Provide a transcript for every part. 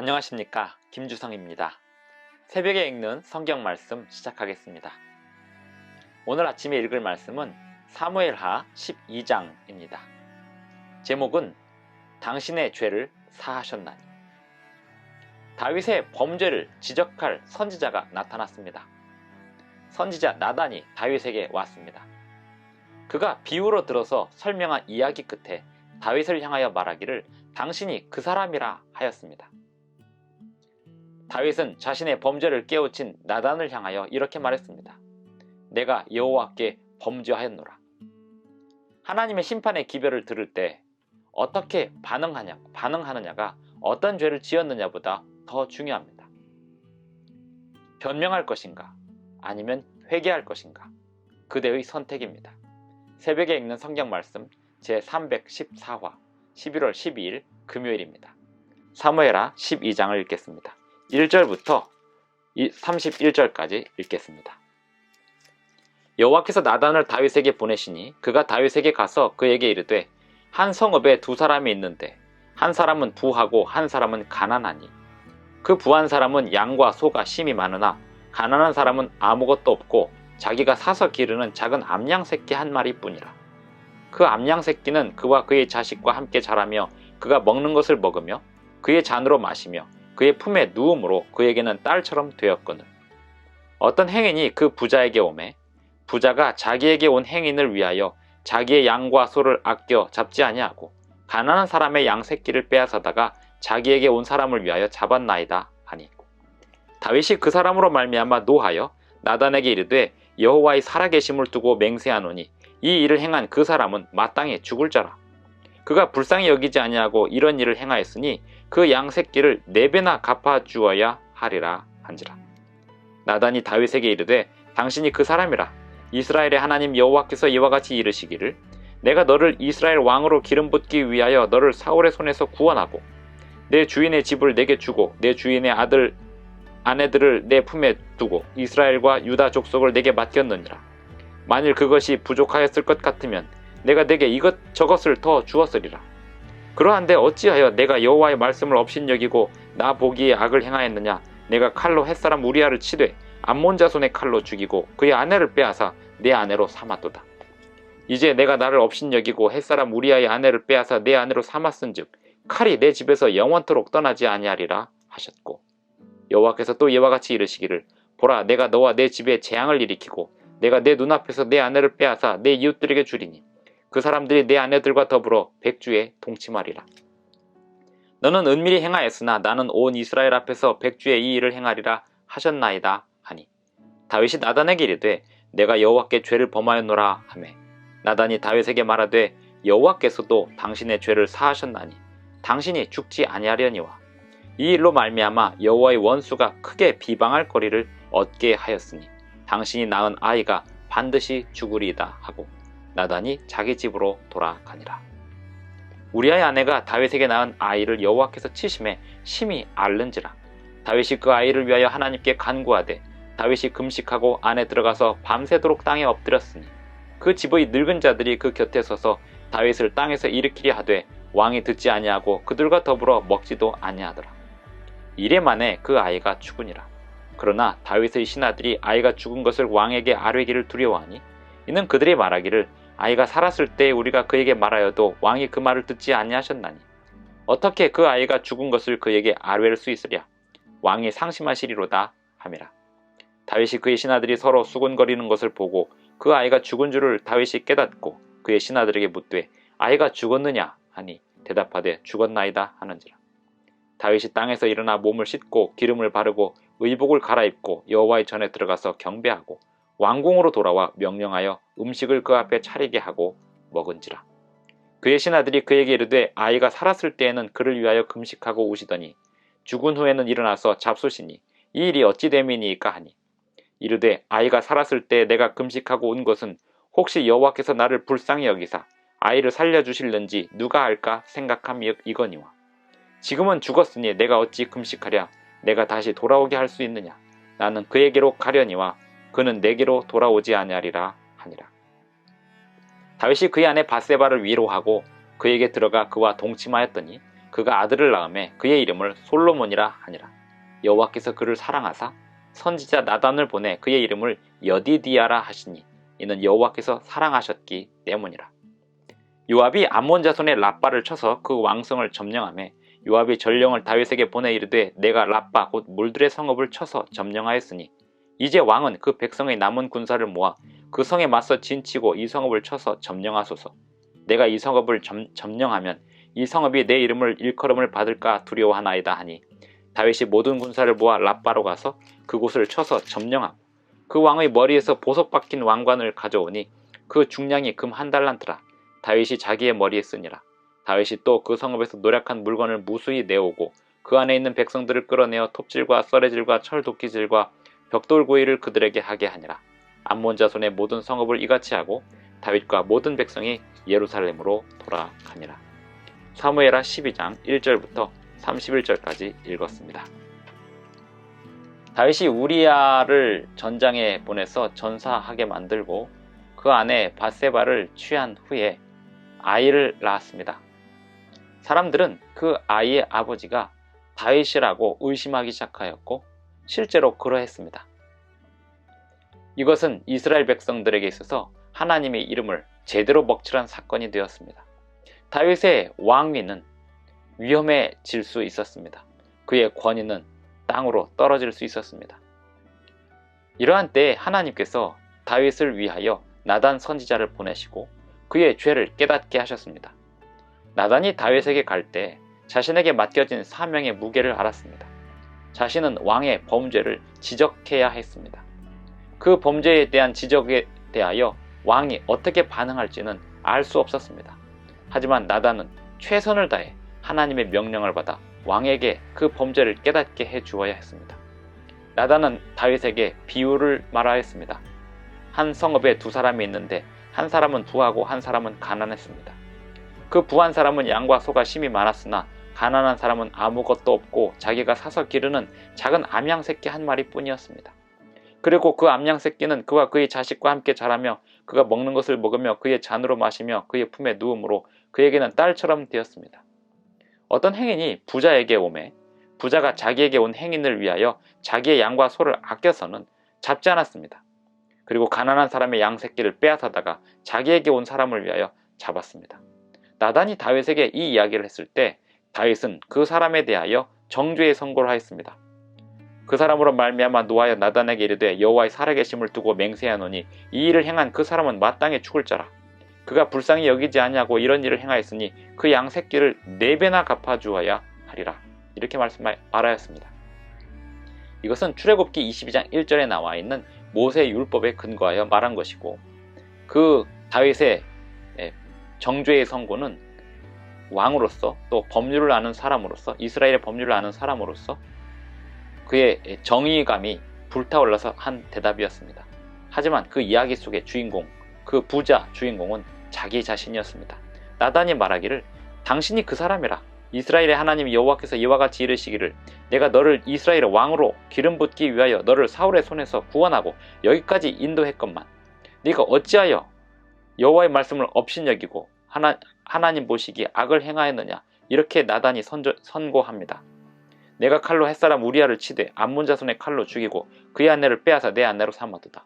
안녕하십니까, 김주성입니다. 새벽에 읽는 성경 말씀 시작하겠습니다. 오늘 아침에 읽을 말씀은 사무엘하 12장입니다. 제목은 당신의 죄를 사하셨나니. 다윗의 범죄를 지적할 선지자가 나타났습니다. 선지자 나단이 다윗에게 왔습니다. 그가 비유로 들어서 설명한 이야기 끝에 다윗을 향하여 말하기를 당신이 그 사람이라 하였습니다. 다윗은 자신의 범죄를 깨우친 나단을 향하여 이렇게 말했습니다. 내가 여호와께 범죄하였노라. 하나님의 심판의 기별을 들을 때 어떻게 반응하느냐가 어떤 죄를 지었느냐보다 더 중요합니다. 변명할 것인가 아니면 회개할 것인가, 그대의 선택입니다. 새벽에 읽는 성경 말씀 제314화 11월 12일 금요일입니다. 사무엘하 12장을 읽겠습니다. 1절부터 31절까지 읽겠습니다. 여호와께서 나단을 다윗에게 보내시니 그가 다윗에게 가서 그에게 이르되 한 성읍에 두 사람이 있는데 한 사람은 부하고 한 사람은 가난하니 그 부한 사람은 양과 소가 심이 많으나 가난한 사람은 아무것도 없고 자기가 사서 기르는 작은 암양 새끼 한 마리뿐이라. 그 암양 새끼는 그와 그의 자식과 함께 자라며 그가 먹는 것을 먹으며 그의 잔으로 마시며 그의 품에 누움으로 그에게는 딸처럼 되었거늘. 어떤 행인이 그 부자에게 오매 부자가 자기에게 온 행인을 위하여 자기의 양과 소를 아껴 잡지 아니하고 가난한 사람의 양 새끼를 빼앗아다가 자기에게 온 사람을 위하여 잡았나이다 하니, 다윗이 그 사람으로 말미암아 노하여 나단에게 이르되 여호와의 살아계심을 두고 맹세하노니 이 일을 행한 그 사람은 마땅히 죽을 자라. 그가 불쌍히 여기지 아니하고 이런 일을 행하였으니 그 양 새끼를 4배나 갚아주어야 하리라 한지라. 나단이 다윗에게 이르되 당신이 그 사람이라. 이스라엘의 하나님 여호와께서 이와 같이 이르시기를 내가 너를 이스라엘 왕으로 기름 붓기 위하여 너를 사울의 손에서 구원하고 내 주인의 집을 내게 주고 내 주인의 아내들을 내 품에 두고 이스라엘과 유다 족속을 내게 맡겼느니라. 만일 그것이 부족하였을 것 같으면 내가 내게 이것저것을 더 주었으리라. 그러한데 어찌하여 내가 여호와의 말씀을 업신여기고 나 보기에 악을 행하였느냐. 내가 칼로 햇사람 우리아를 치되 암몬 자손의 칼로 죽이고 그의 아내를 빼앗아 내 아내로 삼았도다. 이제 내가 나를 업신여기고 햇사람 우리아의 아내를 빼앗아 내 아내로 삼았은즉 칼이 내 집에서 영원토록 떠나지 아니하리라 하셨고, 여호와께서 또 이와 같이 이르시기를 보라, 내가 너와 내 집에 재앙을 일으키고 내가 내 눈앞에서 내 아내를 빼앗아 내 이웃들에게 주리니 그 사람들이 내 아내들과 더불어 백주에 동침하리라. 너는 은밀히 행하였으나 나는 온 이스라엘 앞에서 백주에 이 일을 행하리라 하셨나이다 하니, 다윗이 나단에게 이르되 내가 여호와께 죄를 범하였노라 하매 나단이 다윗에게 말하되 여호와께서도 당신의 죄를 사하셨나니 당신이 죽지 아니하려니와 이 일로 말미암아 여호와의 원수가 크게 비방할 거리를 얻게 하였으니 당신이 낳은 아이가 반드시 죽으리이다 하고 나단이 자기 집으로 돌아가니라. 우리아의 아내가 다윗에게 낳은 아이를 여호와께서 치심에 심히 앓는지라. 다윗이 그 아이를 위하여 하나님께 간구하되 다윗이 금식하고 안에 들어가서 밤새도록 땅에 엎드렸으니 그 집의 늙은 자들이 그 곁에 서서 다윗을 땅에서 일으키려 하되 왕이 듣지 아니하고 그들과 더불어 먹지도 아니하더라. 이래 만에 그 아이가 죽으니라. 그러나 다윗의 신하들이 아이가 죽은 것을 왕에게 아뢰기를 두려워하니 이는 그들이 말하기를 아이가 살았을 때 우리가 그에게 말하여도 왕이 그 말을 듣지 아니하셨나니 어떻게 그 아이가 죽은 것을 그에게 아뢰를 수 있으랴. 왕이 상심하시리로다 함이라. 다윗이 그의 신하들이 서로 수군거리는 것을 보고 그 아이가 죽은 줄을 다윗이 깨닫고 그의 신하들에게 묻되 아이가 죽었느냐 하니 대답하되 죽었나이다 하는지라. 다윗이 땅에서 일어나 몸을 씻고 기름을 바르고 의복을 갈아입고 여호와의 전에 들어가서 경배하고 왕궁으로 돌아와 명령하여 음식을 그 앞에 차리게 하고 먹은지라. 그의 신하들이 그에게 이르되 아이가 살았을 때에는 그를 위하여 금식하고 우시더니 죽은 후에는 일어나서 잡수시니 이 일이 어찌 됨이니이까 하니, 이르되 아이가 살았을 때 내가 금식하고 온 것은 혹시 여호와께서 나를 불쌍히 여기사 아이를 살려주실는지 누가 알까 생각함이거니와 지금은 죽었으니 내가 어찌 금식하랴. 내가 다시 돌아오게 할 수 있느냐. 나는 그에게로 가려니와 그는 내게로 돌아오지 아니하리라 하니라. 다윗이 그의 아내 밧세바를 위로하고 그에게 들어가 그와 동침하였더니 그가 아들을 낳음에 그의 이름을 솔로몬이라 하니라. 여호와께서 그를 사랑하사 선지자 나단을 보내 그의 이름을 여디디아라 하시니 이는 여호와께서 사랑하셨기 때문이라. 요압이 암몬 자손의 랍바를 쳐서 그 왕성을 점령하며 요압이 전령을 다윗에게 보내 이르되 내가 랍바 곧 물들의 성읍을 쳐서 점령하였으니 이제 왕은 그 백성의 남은 군사를 모아 그 성에 맞서 진치고 이 성읍을 쳐서 점령하소서. 내가 이 성읍을 점령하면 이 성읍이 내 이름을 일컬음을 받을까 두려워하나이다 하니 다윗이 모든 군사를 모아 랍바로 가서 그곳을 쳐서 점령하고 그 왕의 머리에서 보석 박힌 왕관을 가져오니 그 중량이 금 1달란트라. 다윗이 자기의 머리에 쓰니라. 다윗이 또 그 성읍에서 노략한 물건을 무수히 내오고 그 안에 있는 백성들을 끌어내어 톱질과 썰애질과 철도끼질과 벽돌구이를 그들에게 하게 하니라. 암몬 자손의 모든 성읍을 이같이 하고 다윗과 모든 백성이 예루살렘으로 돌아가니라. 사무엘하 12장 1절부터 31절까지 읽었습니다. 다윗이 우리야를 전장에 보내서 전사하게 만들고 그 안에 밧세바를 취한 후에 아이를 낳았습니다. 사람들은 그 아이의 아버지가 다윗이라고 의심하기 시작하였고 실제로 그러했습니다. 이것은 이스라엘 백성들에게 있어서 하나님의 이름을 제대로 먹칠한 사건이 되었습니다. 다윗의 왕위는 위험해질 수 있었습니다. 그의 권위는 땅으로 떨어질 수 있었습니다. 이러한 때에 하나님께서 다윗을 위하여 나단 선지자를 보내시고 그의 죄를 깨닫게 하셨습니다. 나단이 다윗에게 갈 때 자신에게 맡겨진 사명의 무게를 알았습니다. 자신은 왕의 범죄를 지적해야 했습니다. 그 범죄에 대한 지적에 대하여 왕이 어떻게 반응할지는 알 수 없었습니다. 하지만 나단은 최선을 다해 하나님의 명령을 받아 왕에게 그 범죄를 깨닫게 해 주어야 했습니다. 나단은 다윗에게 비유를 말하였습니다. 한 성읍에 두 사람이 있는데 한 사람은 부하고 한 사람은 가난했습니다. 그 부한 사람은 양과 소가 심이 많았으나 가난한 사람은 아무것도 없고 자기가 사서 기르는 작은 암양 새끼 한 마리 뿐이었습니다. 그리고 그 암양 새끼는 그와 그의 자식과 함께 자라며 그가 먹는 것을 먹으며 그의 잔으로 마시며 그의 품에 누움으로 그에게는 딸처럼 되었습니다. 어떤 행인이 부자에게 오매 부자가 자기에게 온 행인을 위하여 자기의 양과 소를 아껴서는 잡지 않았습니다. 그리고 가난한 사람의 양 새끼를 빼앗아다가 자기에게 온 사람을 위하여 잡았습니다. 나단이 다윗에게 이 이야기를 했을 때 다윗은 그 사람에 대하여 정죄의 선고를 하였습니다. 그 사람으로 말미암아 노하여 나단에게 이르되 여호와의 살아계심을 두고 맹세하노니 이 일을 행한 그 사람은 마땅히 죽을 자라. 그가 불쌍히 여기지 아니하고 이런 일을 행하였으니 그 양 새끼를 4배나 갚아주어야 하리라. 이렇게 말하였습니다. 이것은 출애굽기 22장 1절에 나와 있는 모세의 율법에 근거하여 말한 것이고 그 다윗의 정죄의 선고는 왕으로서 또 법률을 아는 사람으로서 이스라엘의 법률을 아는 사람으로서 그의 정의감이 불타올라서 한 대답이었습니다. 하지만 그 이야기 속의 주인공, 그 부자 주인공은 자기 자신이었습니다. 나단이 말하기를 당신이 그 사람이라. 이스라엘의 하나님 여호와께서 이와 같이 이르시기를 내가 너를 이스라엘의 왕으로 기름 붓기 위하여 너를 사울의 손에서 구원하고 여기까지 인도했건만 네가 어찌하여 여호와의 말씀을 업신여기고 하나님 보시기에 악을 행하였느냐. 이렇게 나단이 선고합니다. 내가 칼로 햇사람 우리야를 치되 암몬 자손의 칼로 죽이고 그의 아내를 빼앗아 내 아내로 삼았도다.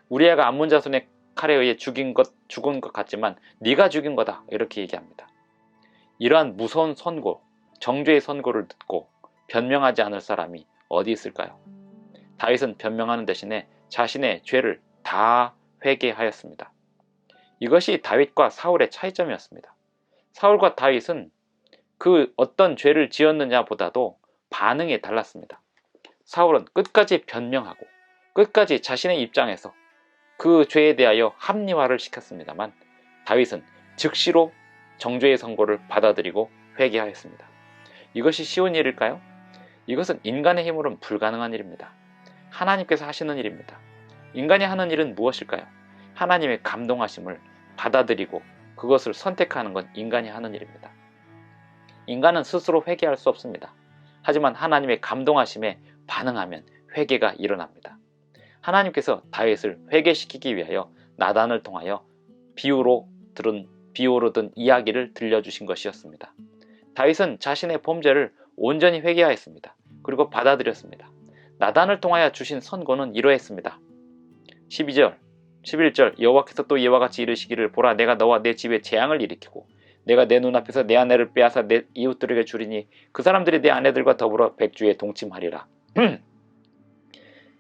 우리야가 암몬 자손의 칼에 의해 죽은 것 같지만 네가 죽인 거다. 이렇게 얘기합니다. 이러한 무서운 선고, 정죄의 선고를 듣고 변명하지 않을 사람이 어디 있을까요? 다윗은 변명하는 대신에 자신의 죄를 다 회개하였습니다. 이것이 다윗과 사울의 차이점이었습니다. 사울과 다윗은 그 어떤 죄를 지었느냐 보다도 반응이 달랐습니다. 사울은 끝까지 변명하고 끝까지 자신의 입장에서 그 죄에 대하여 합리화를 시켰습니다만 다윗은 즉시로 정죄의 선고를 받아들이고 회개하였습니다. 이것이 쉬운 일일까요? 이것은 인간의 힘으로는 불가능한 일입니다. 하나님께서 하시는 일입니다. 인간이 하는 일은 무엇일까요? 하나님의 감동하심을 받아들이고 그것을 선택하는 건 인간이 하는 일입니다. 인간은 스스로 회개할 수 없습니다. 하지만 하나님의 감동하심에 반응하면 회개가 일어납니다. 하나님께서 다윗을 회개시키기 위하여 나단을 통하여 비유로 든 이야기를 들려주신 것이었습니다. 다윗은 자신의 범죄를 온전히 회개하였습니다. 그리고 받아들였습니다. 나단을 통하여 주신 선고는 이러했습니다. 12절, 11절 여호와께서 또 이와 같이 이르시기를 보라 내가 너와 내 집에 재앙을 일으키고 내가 내 눈앞에서 내 아내를 빼앗아 내 이웃들에게 주리니 그 사람들이 내 아내들과 더불어 백주에 동침하리라.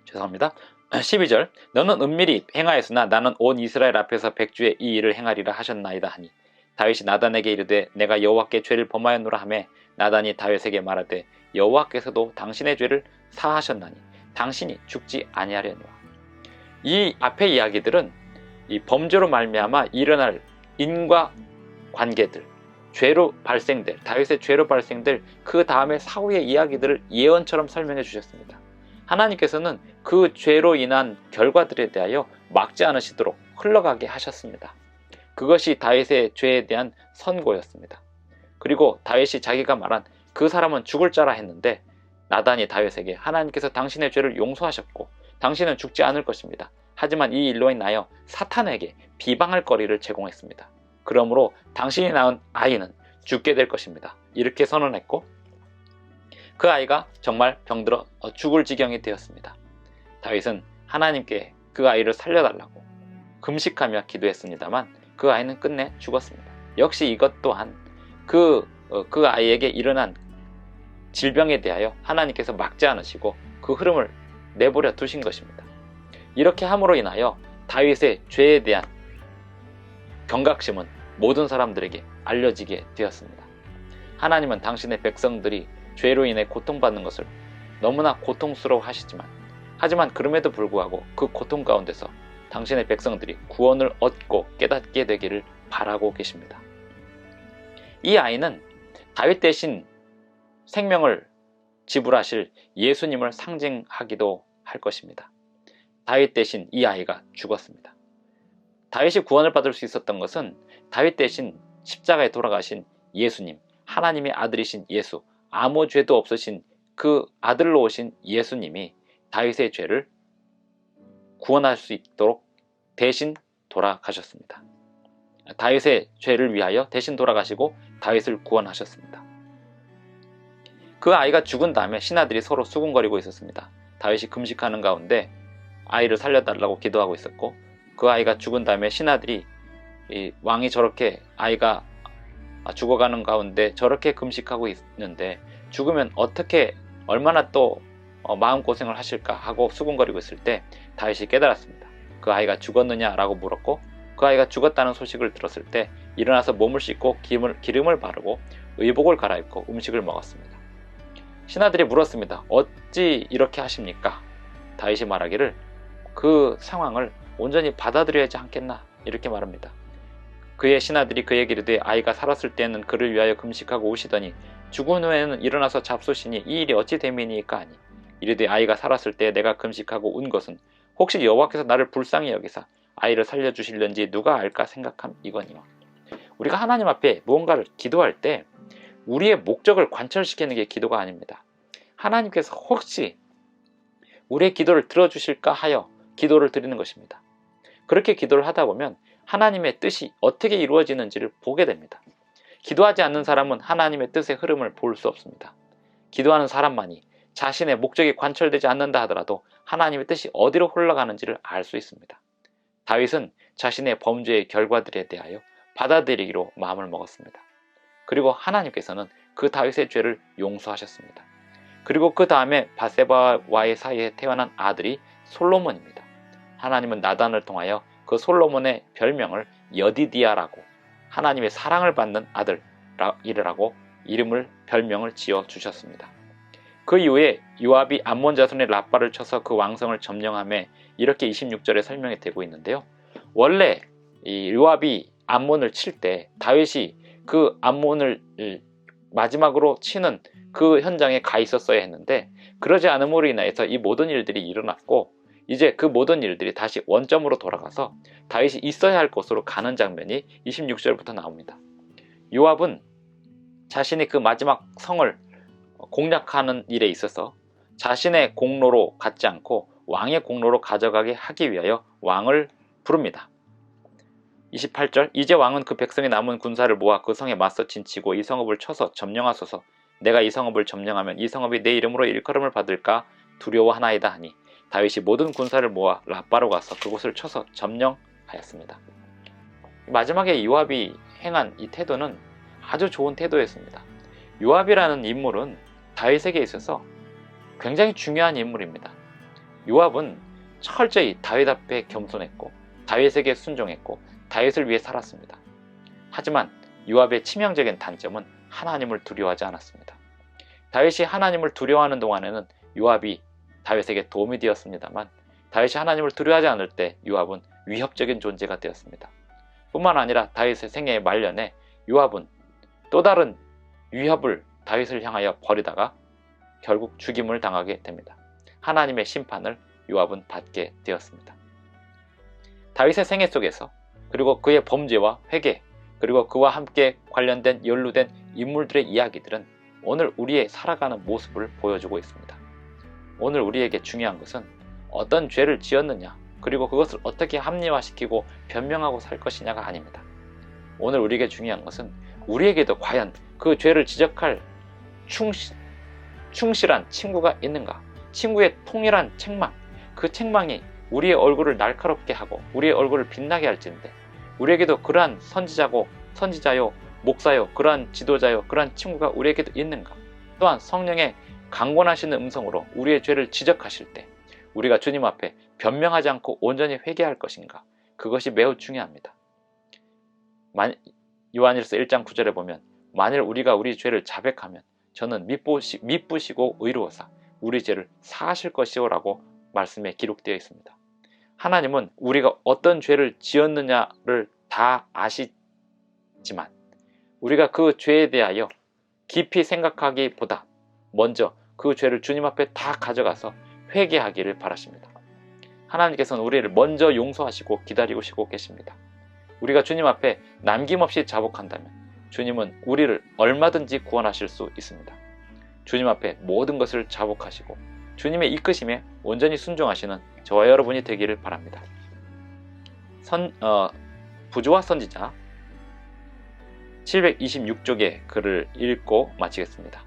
죄송합니다. 12절 너는 은밀히 행하였으나 나는 온 이스라엘 앞에서 백주에 이 일을 행하리라 하셨나이다 하니 다윗이 나단에게 이르되 내가 여호와께 죄를 범하였노라 하매 나단이 다윗에게 말하되 여호와께서도 당신의 죄를 사하셨나니 당신이 죽지 아니하려니와. 이 앞의 이야기들은 이 범죄로 말미암아 일어날 인과 관계들, 죄로 발생될 다윗의 죄로 발생될 그 다음에 사후의 이야기들을 예언처럼 설명해 주셨습니다. 하나님께서는 그 죄로 인한 결과들에 대하여 막지 않으시도록 흘러가게 하셨습니다. 그것이 다윗의 죄에 대한 선고였습니다. 그리고 다윗이 자기가 말한 그 사람은 죽을 자라 했는데 나단이 다윗에게 하나님께서 당신의 죄를 용서하셨고 당신은 죽지 않을 것입니다. 하지만 이 일로 인하여 사탄에게 비방할 거리를 제공했습니다. 그러므로 당신이 낳은 아이는 죽게 될 것입니다. 이렇게 선언했고 그 아이가 정말 병들어 죽을 지경이 되었습니다. 다윗은 하나님께 그 아이를 살려달라고 금식하며 기도했습니다만 그 아이는 끝내 죽었습니다. 역시 이것 또한 그 아이에게 일어난 질병에 대하여 하나님께서 막지 않으시고 그 흐름을 내버려 두신 것입니다. 이렇게 함으로 인하여 다윗의 죄에 대한 경각심은 모든 사람들에게 알려지게 되었습니다. 하나님은 당신의 백성들이 죄로 인해 고통받는 것을 너무나 고통스러워 하지만 그럼에도 불구하고 그 고통 가운데서 당신의 백성들이 구원을 얻고 깨닫게 되기를 바라고 계십니다. 이 아이는 다윗 대신 생명을 지불하실 예수님을 상징하기도 할 것입니다. 다윗 대신 이 아이가 죽었습니다. 다윗이 구원을 받을 수 있었던 것은 다윗 대신 십자가에 돌아가신 예수님, 하나님의 아들이신 예수, 아무 죄도 없으신 그 아들로 오신 예수님이 다윗의 죄를 구원할 수 있도록 대신 돌아가셨습니다. 다윗의 죄를 위하여 대신 돌아가시고 다윗을 구원하셨습니다. 그 아이가 죽은 다음에 신하들이 서로 수군거리고 있었습니다. 다윗이 금식하는 가운데 아이를 살려달라고 기도하고 있었고 그 아이가 죽은 다음에 신하들이 이 왕이 저렇게 아이가 죽어가는 가운데 저렇게 금식하고 있는데 죽으면 어떻게 얼마나 또 마음고생을 하실까 하고 수군거리고 있을 때 다윗이 깨달았습니다. 그 아이가 죽었느냐라고 물었고 그 아이가 죽었다는 소식을 들었을 때 일어나서 몸을 씻고 기름을 바르고 의복을 갈아입고 음식을 먹었습니다. 신하들이 물었습니다. 어찌 이렇게 하십니까? 다윗이 말하기를 그 상황을 온전히 받아들여야지 않겠나 이렇게 말합니다. 그의 신하들이 그에게 이르되 아이가 살았을 때는 그를 위하여 금식하고 우시더니 죽은 후에는 일어나서 잡수시니 이 일이 어찌 됨이니까 하니 이르되 아이가 살았을 때 내가 금식하고 운 것은 혹시 여호와께서 나를 불쌍히 여기사 아이를 살려주실는지 누가 알까 생각함이거니와. 우리가 하나님 앞에 무언가를 기도할 때 우리의 목적을 관철시키는 게 기도가 아닙니다. 하나님께서 혹시 우리의 기도를 들어주실까 하여 기도를 드리는 것입니다. 그렇게 기도를 하다 보면 하나님의 뜻이 어떻게 이루어지는지를 보게 됩니다. 기도하지 않는 사람은 하나님의 뜻의 흐름을 볼 수 없습니다. 기도하는 사람만이 자신의 목적이 관철되지 않는다 하더라도 하나님의 뜻이 어디로 흘러가는지를 알 수 있습니다. 다윗은 자신의 범죄의 결과들에 대하여 받아들이기로 마음을 먹었습니다. 그리고 하나님께서는 그 다윗의 죄를 용서하셨습니다. 그리고 그 다음에 밧세바와의 사이에 태어난 아들이 솔로몬입니다. 하나님은 나단을 통하여 그 솔로몬의 별명을 여디디아라고 하나님의 사랑을 받는 아들이라고 별명을 지어 주셨습니다. 그 이후에 요압이 암몬 자손의 라빠를 쳐서 그 왕성을 점령하며 이렇게 26절에 설명이 되고 있는데요. 원래 이 요압이 암몬을 칠 때 다윗이 그 암몬을 마지막으로 치는 그 현장에 가 있었어야 했는데 그러지 않음으로 인해서 이 모든 일들이 일어났고 이제 그 모든 일들이 다시 원점으로 돌아가서 다윗이 있어야 할 곳으로 가는 장면이 26절부터 나옵니다. 요압은 자신이 그 마지막 성을 공략하는 일에 있어서 자신의 공로로 갖지 않고 왕의 공로로 가져가게 하기 위하여 왕을 부릅니다. 28절 이제 왕은 그 백성의 남은 군사를 모아 그 성에 맞서 진치고 이 성읍을 쳐서 점령하소서. 내가 이 성읍을 점령하면 이 성읍이 내 이름으로 일컬음을 받을까 두려워하나이다 하니 다윗이 모든 군사를 모아 라빠로 가서 그곳을 쳐서 점령하였습니다. 마지막에 요압이 행한 이 태도는 아주 좋은 태도였습니다. 요압이라는 인물은 다윗에게 있어서 굉장히 중요한 인물입니다. 요압은 철저히 다윗 앞에 겸손했고 다윗에게 순종했고 다윗을 위해 살았습니다. 하지만 요압의 치명적인 단점은 하나님을 두려워하지 않았습니다. 다윗이 하나님을 두려워하는 동안에는 요압이 다윗에게 도움이 되었습니다만 다윗이 하나님을 두려워하지 않을 때 요압은 위협적인 존재가 되었습니다. 뿐만 아니라 다윗의 생애의 말년에 요압은 또 다른 위협을 다윗을 향하여 벌이다가 결국 죽임을 당하게 됩니다. 하나님의 심판을 요압은 받게 되었습니다. 다윗의 생애 속에서 그리고 그의 범죄와 회개 그리고 그와 함께 관련된 연루된 인물들의 이야기들은 오늘 우리의 살아가는 모습을 보여주고 있습니다. 오늘 우리에게 중요한 것은 어떤 죄를 지었느냐 그리고 그것을 어떻게 합리화시키고 변명하고 살 것이냐가 아닙니다. 오늘 우리에게 중요한 것은 우리에게도 과연 그 죄를 지적할 충실한 친구가 있는가, 친구의 통일한 책망, 그 책망이 우리의 얼굴을 날카롭게 하고 우리의 얼굴을 빛나게 할지인데 우리에게도 그러한 선지자요, 목사요, 그러한 지도자요, 그러한 친구가 우리에게도 있는가. 또한 성령의 강권하시는 음성으로 우리의 죄를 지적하실 때 우리가 주님 앞에 변명하지 않고 온전히 회개할 것인가. 그것이 매우 중요합니다. 요한일서 1장 9절에 보면 만일 우리가 우리 죄를 자백하면 저는 미쁘시고 의로워서 우리 죄를 사하실 것이요 라고 말씀에 기록되어 있습니다. 하나님은 우리가 어떤 죄를 지었느냐를 다 아시지만 우리가 그 죄에 대하여 깊이 생각하기보다 먼저 그 죄를 주님 앞에 다 가져가서 회개하기를 바라십니다. 하나님께서는 우리를 먼저 용서하시고 기다리고 계십니다. 우리가 주님 앞에 남김없이 자복한다면 주님은 우리를 얼마든지 구원하실 수 있습니다. 주님 앞에 모든 것을 자복하시고 주님의 이끄심에 온전히 순종하시는 저와 여러분이 되기를 바랍니다. 부조와 선지자 726쪽의 글을 읽고 마치겠습니다.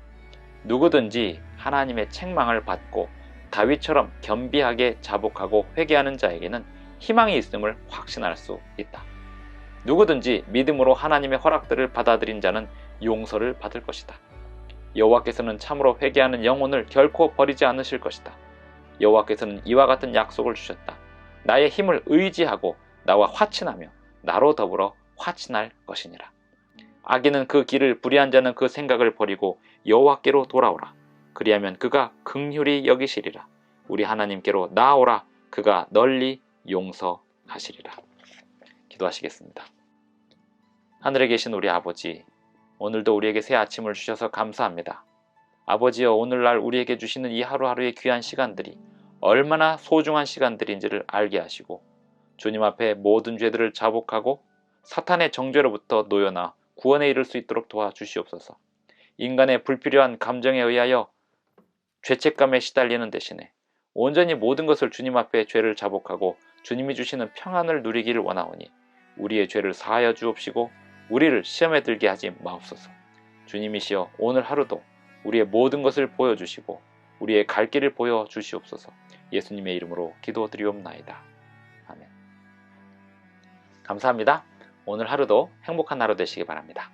누구든지 하나님의 책망을 받고 다윗처럼 겸비하게 자복하고 회개하는 자에게는 희망이 있음을 확신할 수 있다. 누구든지 믿음으로 하나님의 허락들을 받아들인 자는 용서를 받을 것이다. 여호와께서는 참으로 회개하는 영혼을 결코 버리지 않으실 것이다. 여호와께서는 이와 같은 약속을 주셨다. 나의 힘을 의지하고 나와 화친하며 나로 더불어 화친할 것이니라. 악인은 그 길을 불의한 자는 그 생각을 버리고 여호와께로 돌아오라. 그리하면 그가 긍휼히 여기시리라. 우리 하나님께로 나아오라. 그가 널리 용서하시리라. 기도하시겠습니다. 하늘에 계신 우리 아버지, 오늘도 우리에게 새 아침을 주셔서 감사합니다. 아버지여, 오늘날 우리에게 주시는 이 하루하루의 귀한 시간들이 얼마나 소중한 시간들인지를 알게 하시고 주님 앞에 모든 죄들을 자복하고 사탄의 정죄로부터 놓여나 구원에 이를 수 있도록 도와주시옵소서. 인간의 불필요한 감정에 의하여 죄책감에 시달리는 대신에 온전히 모든 것을 주님 앞에 죄를 자복하고 주님이 주시는 평안을 누리기를 원하오니 우리의 죄를 사하여 주옵시고 우리를 시험에 들게 하지 마옵소서. 주님이시여, 오늘 하루도 우리의 모든 것을 보여주시고 우리의 갈 길을 보여주시옵소서. 예수님의 이름으로 기도드리옵나이다. 아멘. 감사합니다. 오늘 하루도 행복한 하루 되시기 바랍니다.